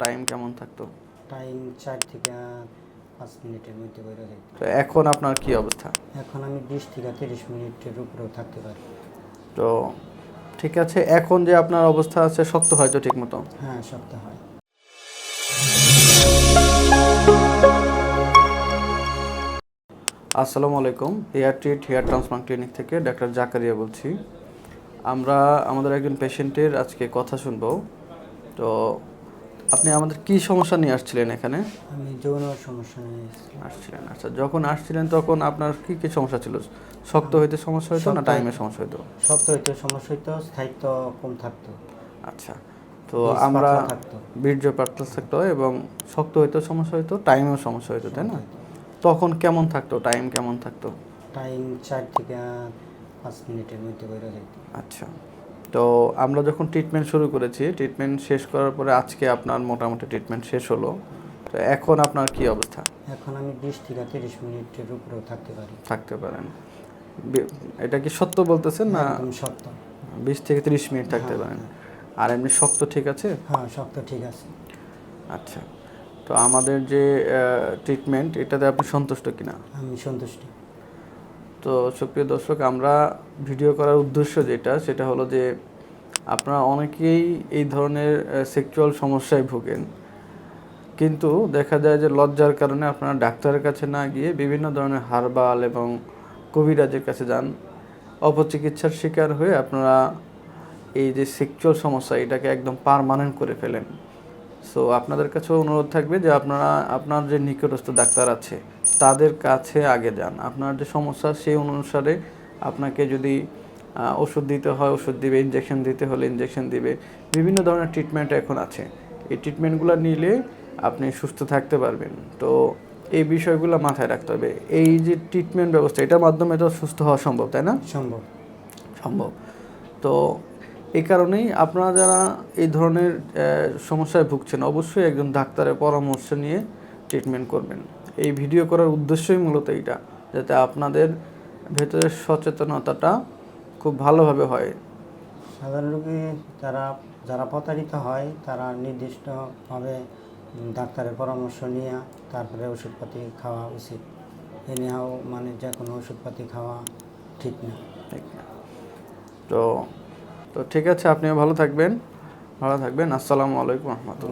Time কেমন থাকতো? Time 4 থেকে 5 মিনিটের মধ্যে বেরো যাইতো। তো এখন আপনার কি অবস্থা? এখন আমি 20 থেকে 30 মিনিটের উপরেও থাকতে পারি। তো ঠিক আছে, এখন যে আপনার অবস্থা আছে শক্ত হয়তো ঠিক মতো? হ্যাঁ, শক্ত হয়। আসসালামু আলাইকুম, hair treat hair transplant clinic থেকে ডাক্তার জাকারিয়া বলছি। আমরা আমাদের একজন পেশেন্টের আজকে কথা শুনবো। তো আপনি আমাদের কি সমস্যা নিয়ে আসছিলেন এখানে? আমি যৌন সমস্যা নিয়ে আসছিলেন, আচ্ছা। যখন আসছিলেন তখন আপনার কি কি সমস্যা ছিল? শক্ত হইতে সমস্যা হতো না টাইমের সমস্যা হতো? শক্ত হইতে সমস্যা হইতো, স্থায়িত্ব কম থাকতো। আচ্ছা, তো বীজ আমরা পাতলা থাকতো। বীর্য পাতলা থাকতো এবং শক্ত হইতেও সমস্যা হতো, টাইমেও সমস্যা হতো, তাই না? হইতো। তখন কেমন থাকতো, টাইম কেমন থাকতো? টাইম 4 থেকে 5 মিনিটের মধ্যে বেরো যাইতো। আচ্ছা, তো আমরা যখন ট্রিটমেন্ট শুরু করেছি, ট্রিটমেন্ট শেষ করার পরে আজকে আপনার মোটামুটি ট্রিটমেন্ট শেষ হলো। তো এখন আপনার কি অবস্থা? এখন আমি 20 থেকে 30 মিনিটের উপরেও থাকতে পারি। থাকতে পারেন? এটা কি সত্য বলতেছেন না? একদম শক্ত। 20 থেকে 30 মিনিট থাকতে হ্যাঁ, পারেন। হ্যাঁ। আর এমনি শক্ত ঠিক আছে? হ্যাঁ, শক্ত ঠিক আছে। আচ্ছা, তো আমাদের যে ট্রিটমেন্ট এটাতে আপনি সন্তুষ্ট কিনা? আমি সন্তুষ্ট। তো সুপ্রিয় দর্শক, আমরা ভিডিও করার উদ্দেশ্য যেটা, সেটা হলো যে আপনারা অনেকেই এই ধরনের সেক্সুয়াল সমস্যায় ভোগেন, কিন্তু দেখা যায় যে লজ্জার কারণে আপনারা ডাক্তারের কাছে না গিয়ে বিভিন্ন ধরনের হার্বাল এবং কবিরাজের কাছে যান। অপচিকিৎসার শিকার হয়ে আপনারা এই যে সেক্সুয়াল সমস্যা এটাকে একদম পার্মানেন্ট করে ফেলেন। সো আপনাদের কাছেও অনুরোধ থাকবে যে আপনারা আপনার যে নিকটস্থ ডাক্তার আছে তাদের কাছে আগে যান। আপনার যে সমস্যা সেই অনুসারে আপনাকে যদি ওষুধ দিতে হয় ওষুধ দিবে, ইনজেকশন দিতে হলে ইনজেকশন দিবে। বিভিন্ন ধরনের ট্রিটমেন্ট এখন আছে, এই ট্রিটমেন্টগুলো নিলে আপনি সুস্থ থাকতে পারবেন। তো এই বিষয়গুলো মাথায় রাখতে হবে। এই যে ট্রিটমেন্ট ব্যবস্থা, এটার মাধ্যমে তো সুস্থ হওয়া সম্ভব, তাই না? সম্ভব। সম্ভব। তো এই কারণেই আপনারা যারা এই ধরনের সমস্যায় ভুগছেন অবশ্যই একজন ডাক্তারের পরামর্শ নিয়ে ট্রিটমেন্ট করবেন। এই ভিডিও করার উদ্দেশ্যই মূলত এইটা, যাতে আপনাদের ভেতরের সচেতনতাটা খুব ভালোভাবে হয়। সাধারণ রোগী যারা প্রতারিত হয় তারা নির্দিষ্টভাবে ডাক্তারের পরামর্শ নিয়ে তারপরে ওষুধপাতি খাওয়া উচিত। এনিহাও মানে যে কোনো ওষুধপাতি খাওয়া ঠিক না। ঠিক না। তো ঠিক আছে, আপনিও ভালো থাকবেন। আসসালামু আলাইকুম রহমতুল্লাহ।